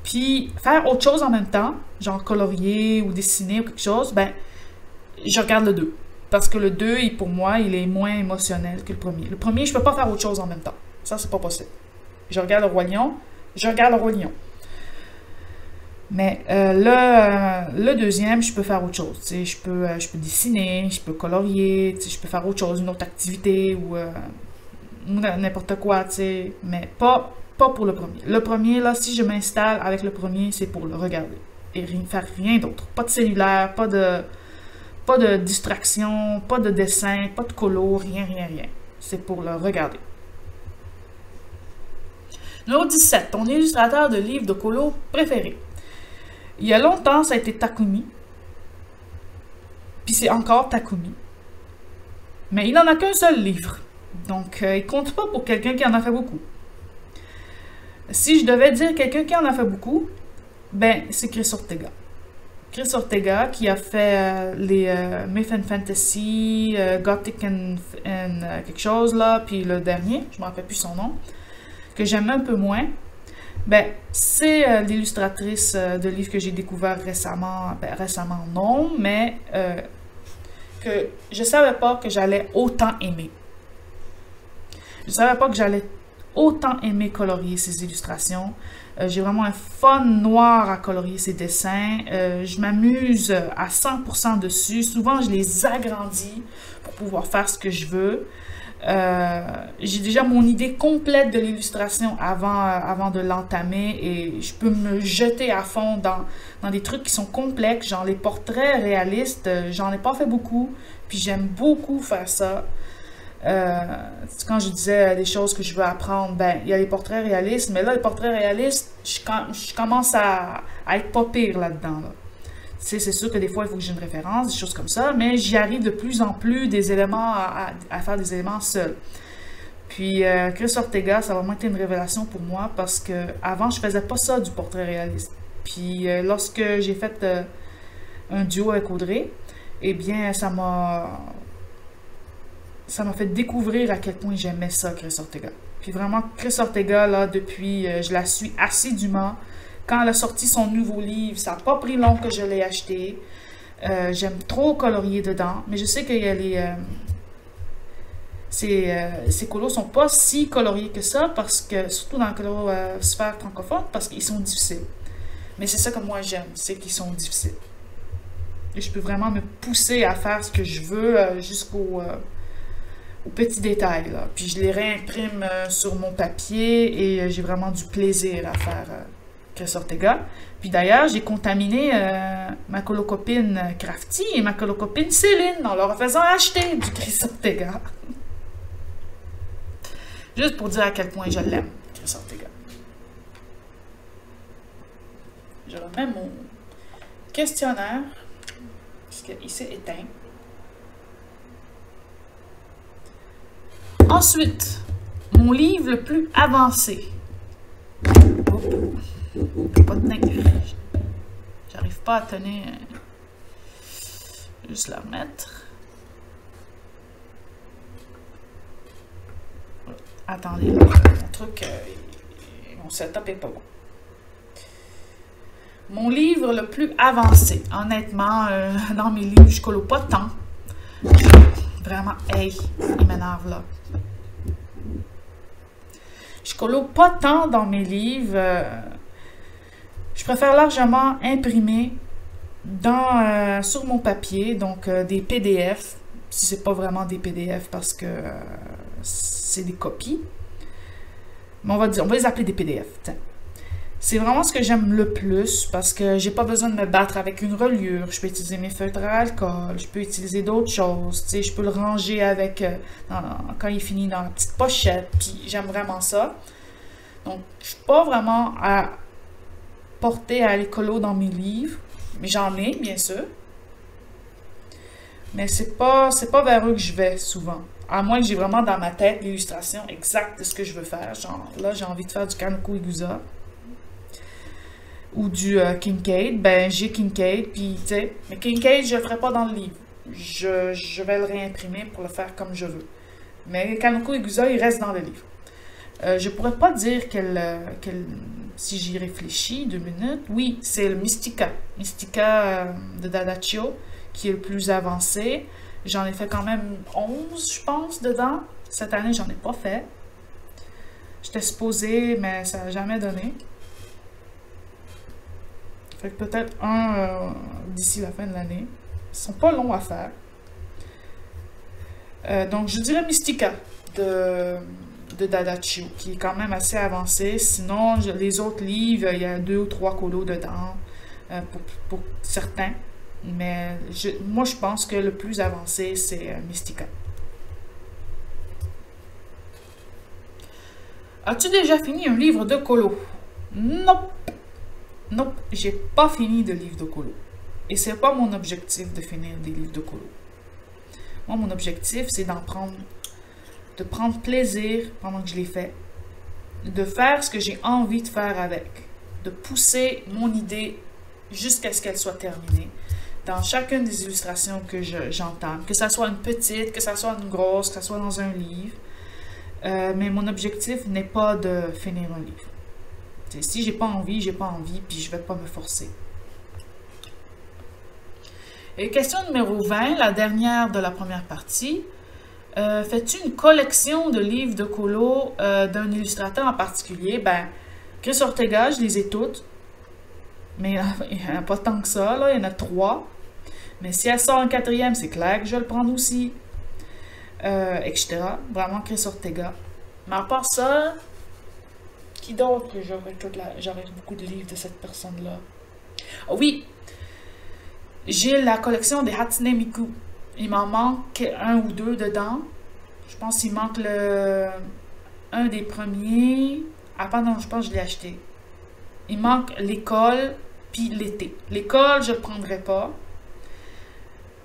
puis faire autre chose en même temps, genre colorier ou dessiner ou quelque chose, ben, je regarde le 2. Parce que le 2, pour moi, il est moins émotionnel que le premier. Le premier, je peux pas faire autre chose en même temps. Ça, c'est pas possible. Je regarde Le Roi Lion, je regarde Le Roi Lion. Mais le deuxième, je peux faire autre chose. Je peux dessiner, je peux colorier, je peux faire autre chose, une autre activité ou n'importe quoi, mais pas pour le premier. Le premier, là, si je m'installe avec le premier, c'est pour le regarder et faire rien d'autre. Pas de cellulaire, pas de distraction, pas de dessin, pas de colo, rien. C'est pour le regarder. Numéro 17, ton illustrateur de livres de colo préféré. Il y a longtemps, ça a été Takumi. Puis c'est encore Takumi. Mais il n'en a qu'un seul livre. Donc, il compte pas pour quelqu'un qui en a fait beaucoup. Si je devais dire quelqu'un qui en a fait beaucoup, ben, c'est Chris Ortega. Chris Ortega qui a fait les Myth and Fantasy, Gothic and quelque chose là, puis le dernier, je ne me rappelle plus son nom, que j'aime un peu moins. Ben, c'est l'illustratrice de livres que j'ai découvert récemment, ben, récemment non, mais que je savais pas que j'allais autant aimer. Je savais pas que j'allais autant aimer colorier ses illustrations. J'ai vraiment un fun noir à colorier ses dessins. Je m'amuse à 100% dessus. Souvent, je les agrandis pour pouvoir faire ce que je veux. J'ai déjà mon idée complète de l'illustration avant de l'entamer et je peux me jeter à fond dans des trucs qui sont complexes, genre les portraits réalistes. J'en ai pas fait beaucoup, puis j'aime beaucoup faire ça. Quand je disais des choses que je veux apprendre, ben, il y a les portraits réalistes, mais là, les portraits réalistes, je commence à être pas pire là-dedans. Là. C'est sûr que des fois, il faut que j'ai une référence, des choses comme ça, mais j'y arrive de plus en plus des éléments à faire des éléments seuls. Puis, Chris Ortega, ça a vraiment été une révélation pour moi parce que avant je faisais pas ça du portrait réaliste. Puis, lorsque j'ai fait un duo avec Audrey, eh bien, ça m'a fait découvrir à quel point j'aimais ça, Chris Ortega. Puis vraiment, Chris Ortega, là, depuis, je la suis assidûment. Quand elle a sorti son nouveau livre, ça n'a pas pris long que je l'ai acheté. J'aime trop colorier dedans, mais je sais qu'il y a ces colos sont pas si coloriés que ça, parce que, surtout dans la sphère francophone, parce qu'ils sont difficiles. Mais c'est ça que moi j'aime, c'est qu'ils sont difficiles. Et je peux vraiment me pousser à faire ce que je veux jusqu'au... aux petits détails, là. Puis je les réimprime sur mon papier et j'ai vraiment du plaisir à faire Chris Ortega. Puis d'ailleurs, j'ai contaminé ma colocopine Crafty et ma colocopine Céline en leur faisant acheter du Chris Ortega. Juste pour dire à quel point je l'aime, Chris Ortega. Je remets mon questionnaire, parce qu'il s'est éteint. Ensuite, mon livre le plus avancé. Oh, pas de tenir. J'arrive pas à tenir. Juste la remettre. Attendez, là, mon truc, mon setup est pas bon. Mon livre le plus avancé, honnêtement, dans mes livres, je colle pas tant. Vraiment, hey, il m'énerve là. Je colle pas tant dans mes livres. Je préfère largement imprimer sur mon papier, donc des PDF, si c'est pas vraiment des PDF parce que c'est des copies. Mais on va les appeler des PDF. Tiens. C'est vraiment ce que j'aime le plus parce que j'ai pas besoin de me battre avec une reliure. Je peux utiliser mes feutres à alcool, je peux utiliser d'autres choses. Tu sais, je peux le ranger avec quand il finit dans la petite pochette. Puis j'aime vraiment ça. Donc, je suis pas vraiment à porter à l'écolo dans mes livres, mais j'en ai bien sûr. Mais c'est pas vers eux que je vais souvent. À moins que j'ai vraiment dans ma tête l'illustration exacte de ce que je veux faire. Genre là, j'ai envie de faire du Kanoko Igusa. Ou du Kincaid, ben j'ai Kincaid, puis tu sais, mais Kincaid, je le ferai pas dans le livre. Je vais le réimprimer pour le faire comme je veux. Mais Kanoko Igusa, il reste dans le livre. Je pourrais pas dire si j'y réfléchis 2 minutes, oui, c'est le Mystica. Mystica de Dadaccio, qui est le plus avancé. J'en ai fait quand même 11, je pense, dedans. Cette année, j'en ai pas fait. J'étais supposée, mais ça n'a jamais donné. Fait que peut-être un d'ici la fin de l'année. Ils sont pas longs à faire. Donc, je dirais Mystica de Dadaccio, qui est quand même assez avancé. Sinon, les autres livres, il y a 2 ou 3 colos dedans, pour certains. Mais moi, je pense que le plus avancé, c'est Mystica. As-tu déjà fini un livre de colo? Nope. Nope, j'ai pas fini de livre de colo. Et c'est pas mon objectif de finir des livres de colo. Moi, mon objectif, c'est de prendre plaisir pendant que je les fais, de faire ce que j'ai envie de faire avec, de pousser mon idée jusqu'à ce qu'elle soit terminée dans chacune des illustrations que j'entame, que ça soit une petite, que ça soit une grosse, que ça soit dans un livre. Mais mon objectif n'est pas de finir un livre. Si j'ai pas envie, puis je vais pas me forcer. Et question numéro 20, la dernière de la première partie. Fais-tu une collection de livres de colo d'un illustrateur en particulier? Ben, Chris Ortega, je les ai toutes. Mais il n'y en a pas tant que ça, là. Il y en a 3. Mais si elle sort un 4e, c'est clair que je vais le prendre aussi. Etc. Vraiment Chris Ortega. Mais à part ça, qui d'autre que j'aurais beaucoup de livres de cette personne-là? Oh oui! J'ai la collection des Hatsune Miku. Il m'en manque 1 ou 2 dedans. Je pense qu'il manque un des premiers. Ah, pardon, je pense que je l'ai acheté. Il manque l'école puis l'été. L'école, je ne le prendrai pas.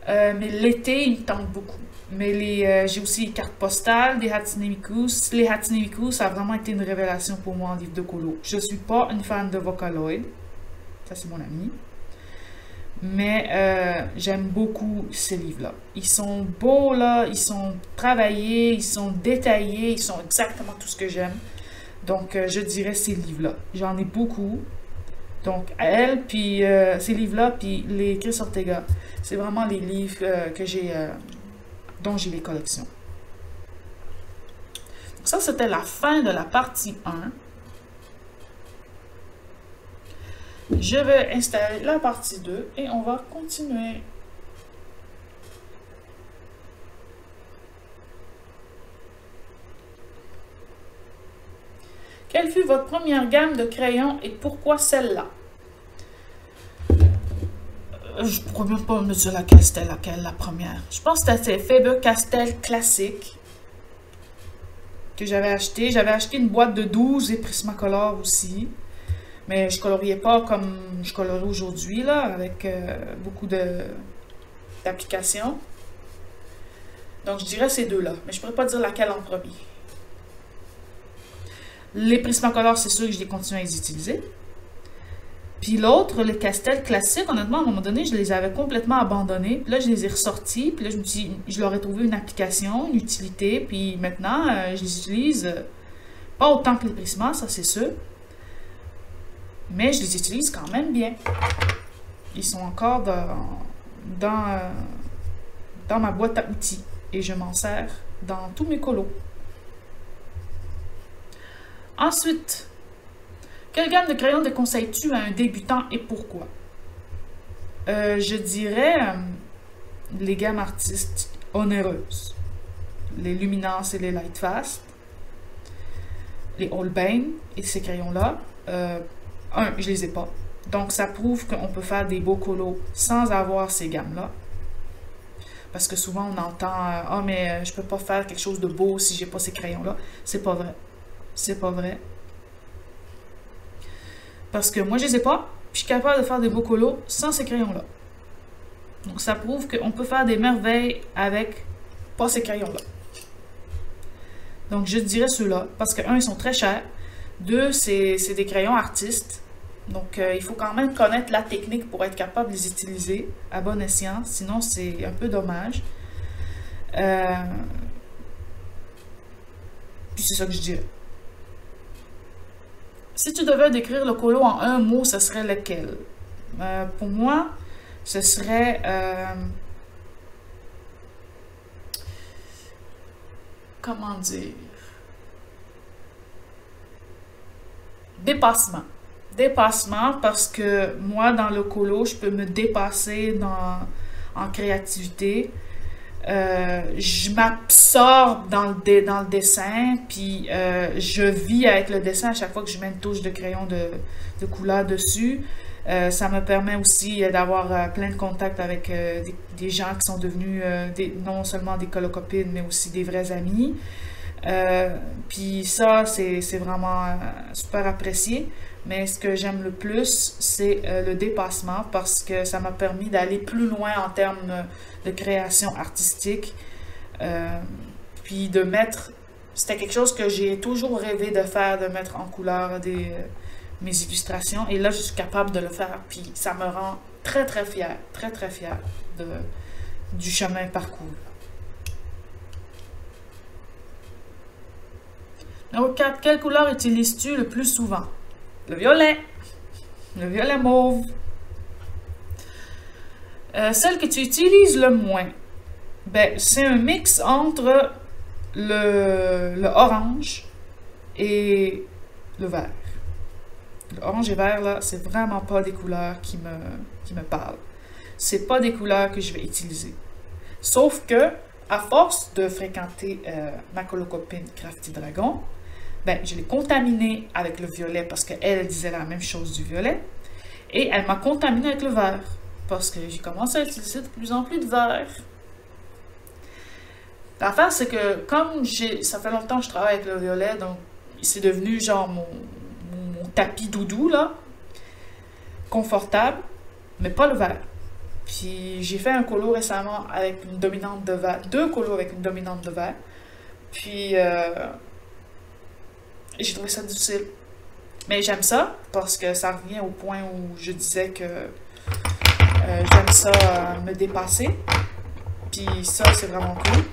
Mais l'été, il me tente beaucoup. Mais j'ai aussi les cartes postales des Hatsune Miku. Les Hatsune Miku, ça a vraiment été une révélation pour moi en livre de colo. Je ne suis pas une fan de Vocaloid. Ça, c'est mon ami. Mais j'aime beaucoup ces livres-là. Ils sont beaux, là. Ils sont travaillés. Ils sont détaillés. Ils sont exactement tout ce que j'aime. Donc, je dirais ces livres-là. J'en ai beaucoup. Donc, elle, puis ces livres-là, puis les Chris Ortega. C'est vraiment les livres dont j'ai les collections. Donc ça, c'était la fin de la partie 1. Je vais installer la partie 2 et on va continuer. Quelle fut votre première gamme de crayons et pourquoi celle-là? Je ne pourrais même pas me dire laquelle c'était la première. Je pense que c'était Faber-Castell classique que j'avais acheté. J'avais acheté une boîte de 12 et Prismacolor aussi. Mais je ne coloriais pas comme je colorie aujourd'hui, là, avec beaucoup d'applications. Donc, je dirais ces deux-là. Mais je pourrais pas dire laquelle en premier. Les Prismacolor, c'est sûr que je les continue à les utiliser. Puis l'autre, le Castel classique, honnêtement, à un moment donné, je les avais complètement abandonnés. Puis là, je les ai ressortis. Puis là, je leur ai trouvé une application, une utilité. Puis maintenant, je les utilise pas autant que les Prisma, ça c'est sûr. Mais je les utilise quand même bien. Ils sont encore dans ma boîte à outils. Et je m'en sers dans tous mes colos. Ensuite, quelle gamme de crayons déconseilles-tu à un débutant et pourquoi? Je dirais les gammes artistes onéreuses. Les Luminance et les Lightfast. Les Holbein et ces crayons-là. Je les ai pas. Donc, ça prouve qu'on peut faire des beaux colos sans avoir ces gammes-là. Parce que souvent, on entend « Ah, mais je peux pas faire quelque chose de beau si j'ai pas ces crayons-là. » C'est pas vrai. C'est pas vrai. Parce que moi, je les ai pas, puis je suis capable de faire des beaux colos sans ces crayons-là. Donc, ça prouve qu'on peut faire des merveilles avec pas ces crayons-là. Donc, je dirais ceux-là, parce que, un, ils sont très chers. Deux, c'est des crayons artistes. Donc, il faut quand même connaître la technique pour être capable de les utiliser à bon escient. Sinon, c'est un peu dommage. Puis, c'est ça que je dirais. Si tu devais décrire le colo en un mot, ce serait lequel? Pour moi, ce serait... comment dire? Dépassement. Dépassement parce que moi, dans le colo, je peux me dépasser en créativité. Je m'absorbe dans le dessin, puis je vis avec le dessin à chaque fois que je mets une touche de crayon de couleur dessus. Ça me permet aussi d'avoir plein de contacts avec des gens qui sont devenus non seulement des colocopines, mais aussi des vrais amis. Puis ça, c'est vraiment super apprécié. Mais ce que j'aime le plus, c'est le dépassement parce que ça m'a permis d'aller plus loin en termes de création artistique. Puis de mettre... C'était quelque chose que j'ai toujours rêvé de faire, de mettre en couleur mes illustrations. Et là, je suis capable de le faire. Puis ça me rend très, très fière, très, très fière du chemin parcouru. Numéro 4. Quelle couleur utilises-tu le plus souvent? Le violet. Le violet mauve. Celle que tu utilises le moins. Ben, c'est un mix entre le orange et le vert. Le orange et vert, là, c'est vraiment pas des couleurs qui me parlent. C'est pas des couleurs que je vais utiliser. Sauf que, à force de fréquenter ma colocopine Crafty Dragon, ben, je l'ai contaminée avec le violet parce qu'elle disait la même chose du violet. Et elle m'a contaminée avec le vert parce que j'ai commencé à utiliser de plus en plus de vert. L'affaire, c'est que comme ça fait longtemps que je travaille avec le violet, donc c'est devenu genre mon tapis doudou, là, confortable, mais pas le vert. Puis j'ai fait un colo récemment avec une dominante de vert, 2 colos avec une dominante de vert. Puis j'ai trouvé ça difficile. Mais j'aime ça parce que ça revient au point où je disais que j'aime ça me dépasser. Puis ça, c'est vraiment cool.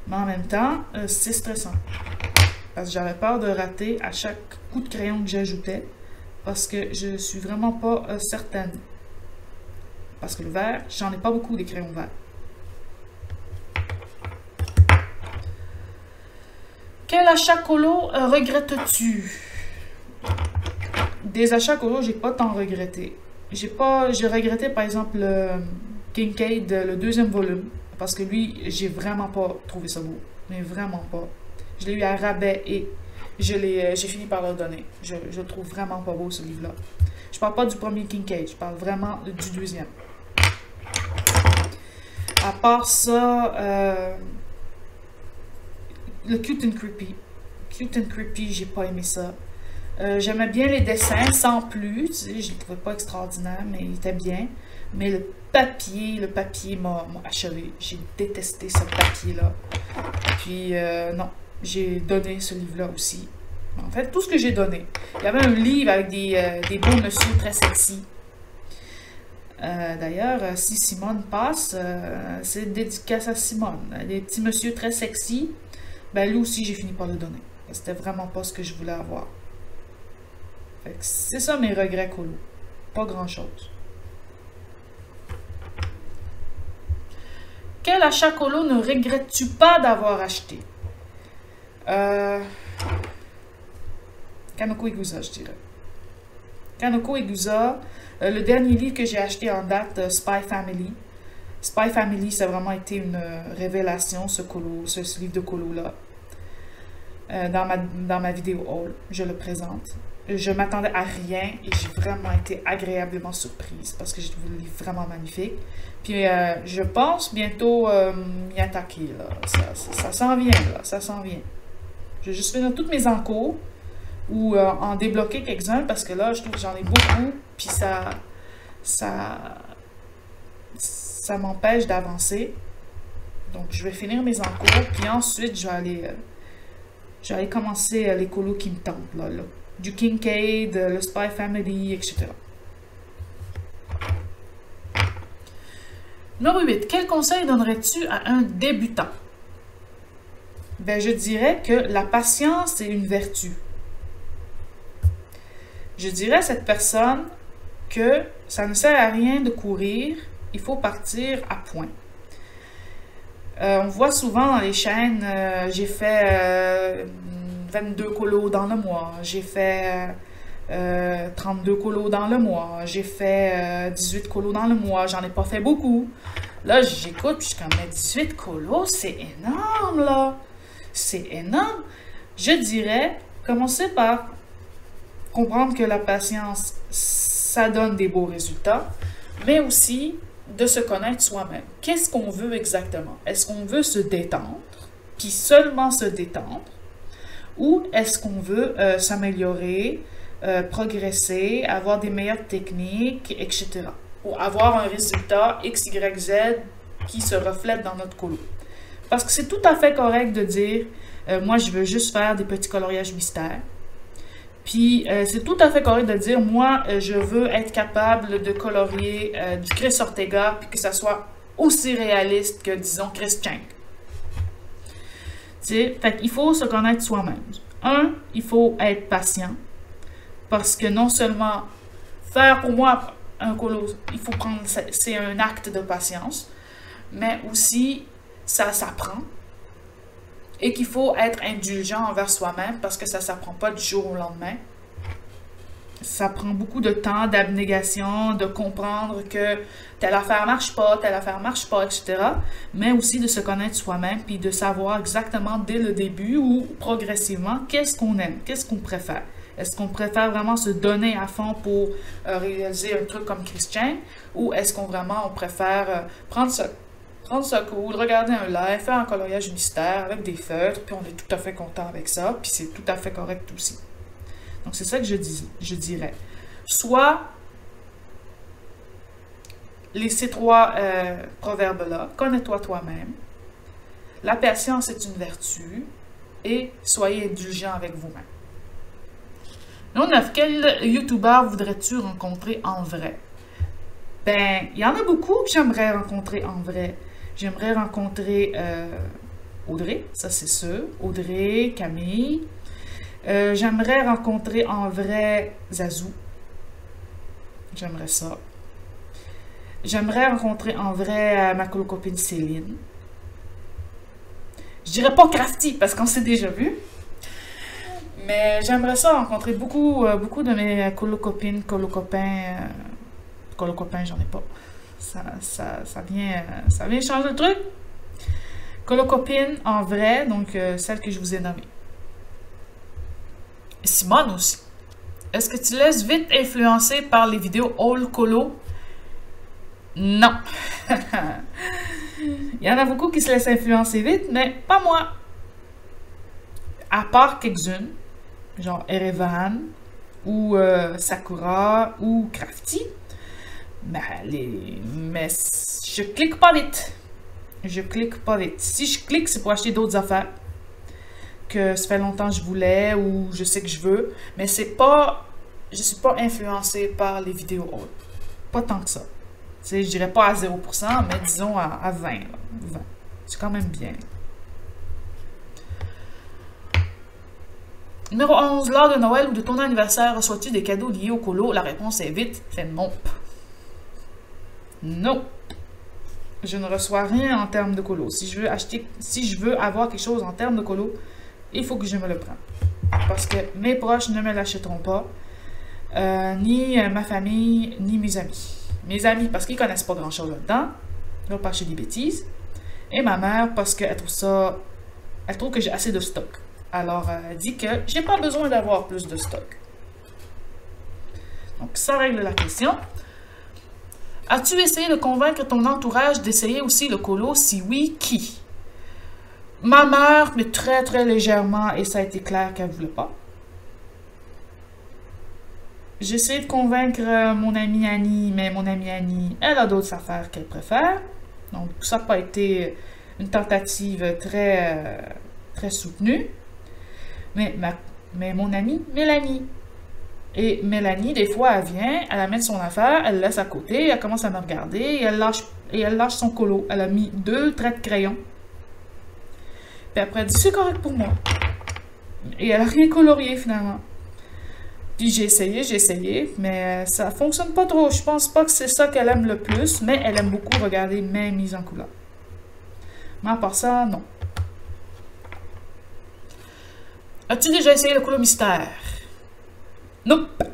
Mais en même temps, c'est stressant. Parce que j'avais peur de rater à chaque coup de crayon que j'ajoutais. Parce que je suis vraiment pas certaine. Parce que le vert, j'en ai pas beaucoup des crayons verts. Quel achat colo regrettes-tu? Des achats colo, j'ai pas tant regretté. J'ai regretté par exemple le Kincaid, le 2e volume. Parce que lui, j'ai vraiment pas trouvé ça beau. Mais vraiment pas. Je l'ai eu à rabais et j'ai fini par le donner. Je le trouve vraiment pas beau ce livre-là. Je parle pas du premier Kincaid, je parle vraiment du 2e. À part ça, le Cute and Creepy. Cute and Creepy, j'ai pas aimé ça. J'aimais bien les dessins, sans plus. Tu sais, je ne les trouvais pas extraordinaires, mais ils étaient bien. Mais le papier m'a achevé. J'ai détesté ce papier-là. Puis, non, j'ai donné ce livre-là aussi. En fait, tout ce que j'ai donné. Il y avait un livre avec des beaux messieurs très sexy. D'ailleurs, si Simone passe, c'est dédicace à Simone. Des petits messieurs très sexy. Ben, lui aussi, j'ai fini par le donner. C'était vraiment pas ce que je voulais avoir. C'est ça mes regrets colo. Pas grand-chose. Quel achat colo ne regrettes-tu pas d'avoir acheté? Kanoko Igusa, je dirais. Kanoko Igusa, le dernier livre que j'ai acheté en date, Spy Family. Spy Family, ça a vraiment été une révélation, ce livre de colo-là. Dans ma vidéo haul, je le présente. Je m'attendais à rien et j'ai vraiment été agréablement surprise parce que j'ai trouvé le livre vraiment magnifique. Puis je pense bientôt m'y attaquer, là. Ça s'en vient, là. Ça s'en vient. Je vais juste finir toutes mes encours ou en débloquer quelques-uns parce que là, je trouve que j'en ai beaucoup. Puis ça m'empêche d'avancer. Donc, je vais finir mes encours. Puis ensuite, je vais aller commencer les colos qui me tentent, là. Du Kincaid, le Spy Family, etc. Numéro 8. Quel conseil donnerais-tu à un débutant? Ben, je dirais que la patience est une vertu. Je dirais à cette personne que ça ne sert à rien de courir, il faut partir à point. On voit souvent dans les chaînes, j'ai fait 22 colos dans le mois, j'ai fait 32 colos dans le mois, j'ai fait 18 colos dans le mois, j'en ai pas fait beaucoup. Là, j'écoute, puis je suis comme, mais 18 colos, c'est énorme, là! C'est énorme! Je dirais, commencez par comprendre que la patience, ça donne des beaux résultats, mais aussi de se connaître soi-même. Qu'est-ce qu'on veut exactement? Est-ce qu'on veut se détendre, puis seulement se détendre, ou est-ce qu'on veut s'améliorer, progresser, avoir des meilleures techniques, etc. Pour avoir un résultat X, Y, Z qui se reflète dans notre colo. Parce que c'est tout à fait correct de dire moi, je veux juste faire des petits coloriages mystères. Puis, c'est tout à fait correct de dire, moi, je veux être capable de colorier du Chris Ortega, puis que ça soit aussi réaliste que, disons, Chris Chang. Tu sais, fait qu'il faut se connaître soi-même. Il faut être patient, parce que non seulement faire pour moi un colo, il faut prendre, c'est un acte de patience, mais aussi, ça s'apprend. Et qu'il faut être indulgent envers soi-même parce que ça ne s'apprend pas du jour au lendemain. Ça prend beaucoup de temps, d'abnégation, de comprendre que telle affaire marche pas, etc. Mais aussi de se connaître soi-même puis de savoir exactement dès le début ou progressivement qu'est-ce qu'on aime, qu'est-ce qu'on préfère. Est-ce qu'on préfère vraiment se donner à fond pour réaliser un truc comme Christian ou est-ce qu'on préfère prendre ça cool, regarder un live, faire un coloriage mystère avec des feutres, puis on est tout à fait content avec ça, puis c'est tout à fait correct aussi. Donc c'est ça que je dirais. Soit ces trois proverbes-là, connais-toi toi-même, la patience est une vertu, et soyez indulgents avec vous-même. Numéro 9. Quel YouTuber voudrais-tu rencontrer en vrai? Ben, il y en a beaucoup que j'aimerais rencontrer en vrai. J'aimerais rencontrer Audrey, ça c'est sûr. Audrey, Camille. J'aimerais rencontrer en vrai Zazou. J'aimerais ça. J'aimerais rencontrer en vrai ma copine Céline. Je dirais pas Crafty parce qu'on s'est déjà vu. Mais j'aimerais ça rencontrer beaucoup de mes copines, copains, j'en ai pas. Ça vient changer le truc. Copine en vrai, donc celle que je vous ai nommée. Simone aussi. Est-ce que tu laisses vite influencer par les vidéos all colo? Non. Il y en a beaucoup qui se laissent influencer vite, mais pas moi. À part quelques-unes, genre Erevan, ou Sakura ou Crafty. Mais je clique pas vite. Je clique pas vite. Si je clique, c'est pour acheter d'autres affaires que ça fait longtemps que je voulais ou je sais que je veux. Mais c'est pas... Je suis pas influencée par les vidéos hautes. Pas tant que ça. Je dirais pas à 0%, mais disons à 20. Là. 20. C'est quand même bien. Numéro 11. Lors de Noël ou de ton anniversaire, reçois-tu des cadeaux liés au colo? La réponse est vite, c'est non. Non. Je ne reçois rien en termes de colo. Si je veux avoir quelque chose en termes de colo, il faut que je me le prenne. Parce que mes proches ne me l'achèteront pas. Ni ma famille, ni mes amis. Mes amis, parce qu'ils connaissent pas grand-chose là-dedans. Ils vont pas acheter des bêtises. Et ma mère, parce qu'elle trouve que j'ai assez de stock. Alors, elle dit que j'ai pas besoin d'avoir plus de stock. Donc, ça règle la question. As-tu essayé de convaincre ton entourage d'essayer aussi le colo? Si oui, qui? Ma mère, mais très très légèrement, et ça a été clair qu'elle ne voulait pas. J'ai essayé de convaincre mon amie Annie, mais mon amie Annie, elle a d'autres affaires qu'elle préfère. Donc, ça n'a pas été une tentative très, très soutenue. Mais mon amie Mélanie. Et Mélanie, des fois, elle vient, elle amène son affaire, elle laisse à côté, elle commence à me regarder et elle lâche son colo. Elle a mis 2 traits de crayon. Puis après, elle dit, c'est correct pour moi. Et elle n'a rien colorié, finalement. Puis j'ai essayé, mais ça fonctionne pas trop. Je pense pas que c'est ça qu'elle aime le plus, mais elle aime beaucoup regarder mes mises en couleur. Mais à part ça, non. As-tu déjà essayé le colo mystère? Nope,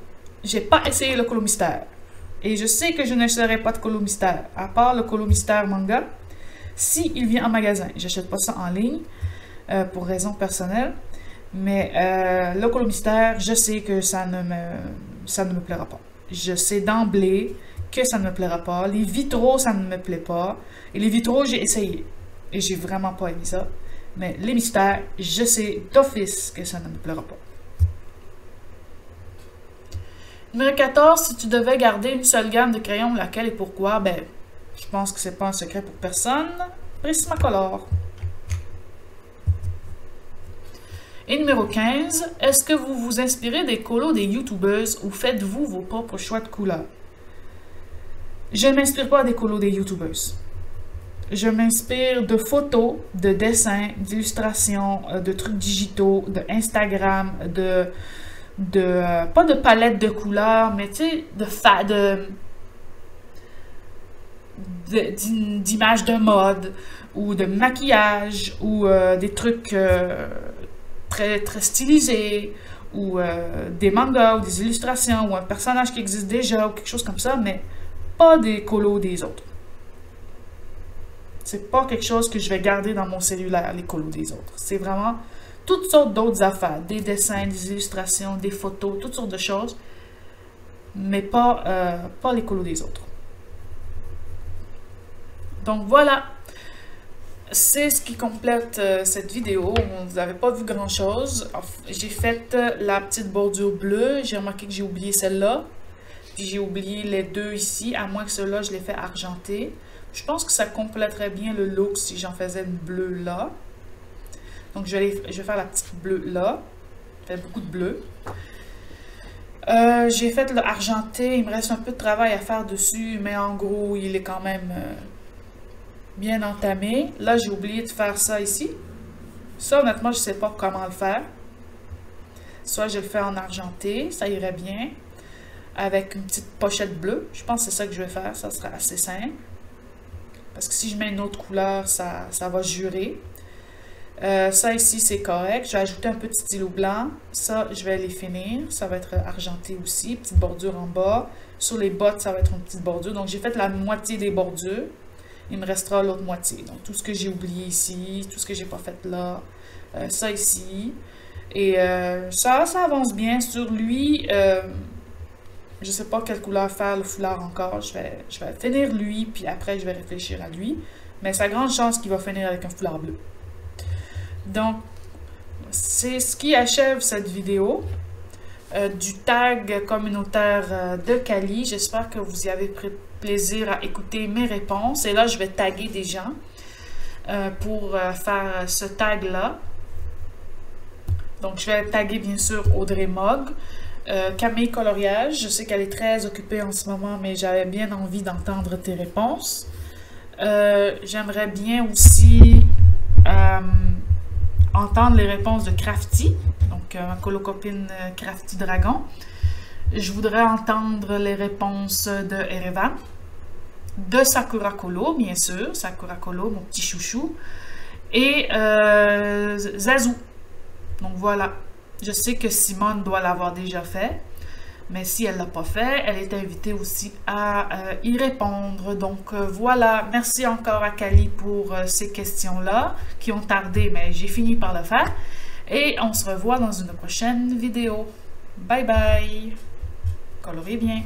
j'ai pas essayé le colo mystère. Et je sais que je n'essaierai pas de colo mystère, à part le colo mystère manga, si il vient en magasin. J'achète pas ça en ligne, pour raisons personnelles. Mais le colo mystère, je sais que ça ne me plaira pas. Je sais d'emblée que ça ne me plaira pas. Les vitraux, ça ne me plaît pas. Et les vitraux, j'ai essayé. Et j'ai vraiment pas aimé ça. Mais les mystères, je sais d'office que ça ne me plaira pas. Numéro 14, si tu devais garder une seule gamme de crayons, laquelle et pourquoi? Ben, je pense que c'est pas un secret pour personne. Prismacolor. Et numéro 15, est-ce que vous vous inspirez des colos des youtubeuses ou faites-vous vos propres choix de couleurs? Je ne m'inspire pas des colos des youtubeuses. Je m'inspire de photos, de dessins, d'illustrations, de trucs digitaux, de Instagram, pas de palette de couleurs, mais tu sais, d'images de mode ou de maquillage ou des trucs très, très stylisés ou des mangas ou des illustrations ou un personnage qui existe déjà ou quelque chose comme ça, mais pas des colos des autres. C'est pas quelque chose que je vais garder dans mon cellulaire, les colos des autres. C'est vraiment toutes sortes d'autres affaires, des dessins, des illustrations, des photos, toutes sortes de choses, mais pas les colos des autres. Donc voilà, c'est ce qui complète cette vidéo. Vous n'avez pas vu grand chose. J'ai fait la petite bordure bleue, j'ai remarqué que j'ai oublié celle-là, puis j'ai oublié les deux ici, à moins que ceux-là je les fais argenter. Je pense que ça complèterait bien le look si j'en faisais une bleue là. Donc, je vais faire la petite bleue là. Ça fait beaucoup de bleu. J'ai fait le argenté. Il me reste un peu de travail à faire dessus, mais en gros, il est quand même bien entamé. Là, j'ai oublié de faire ça ici. Ça, honnêtement, je ne sais pas comment le faire. Soit je le fais en argenté, ça irait bien. Avec une petite pochette bleue. Je pense que c'est ça que je vais faire. Ça sera assez simple. Parce que si je mets une autre couleur, ça va jurer. Ça ici, c'est correct. Je vais ajouter un peu de stylo blanc. Ça, je vais les finir. Ça va être argenté aussi. Petite bordure en bas. Sur les bottes, ça va être une petite bordure. Donc, j'ai fait la moitié des bordures. Il me restera l'autre moitié. Donc, tout ce que j'ai oublié ici, tout ce que j'ai pas fait là. Ça ici. Et ça avance bien. Sur lui, je sais pas quelle couleur faire le foulard encore. Je vais finir lui, puis après, je vais réfléchir à lui. Mais ça a grande chance qu'il va finir avec un foulard bleu. Donc, c'est ce qui achève cette vidéo. du tag communautaire de Kali. J'espère que vous y avez pris plaisir à écouter mes réponses. Et là, je vais taguer des gens pour faire ce tag-là. Donc, je vais taguer bien sûr Audrey Mogg, Camille Coloriage. Je sais qu'elle est très occupée en ce moment, mais j'avais bien envie d'entendre tes réponses. J'aimerais bien aussi entendre les réponses de Crafty, donc ma colocopine Crafty Dragon. Je voudrais entendre les réponses de Erevan, de Sakura Colo, bien sûr, Sakura Colo, mon petit chouchou, et Zazou. Donc voilà, je sais que Simone doit l'avoir déjà fait, mais si elle ne l'a pas fait, elle est invitée aussi à y répondre. Donc voilà, merci encore à Kali pour ces questions-là qui ont tardé, mais j'ai fini par le faire. Et on se revoit dans une prochaine vidéo. Bye bye! Colorez bien!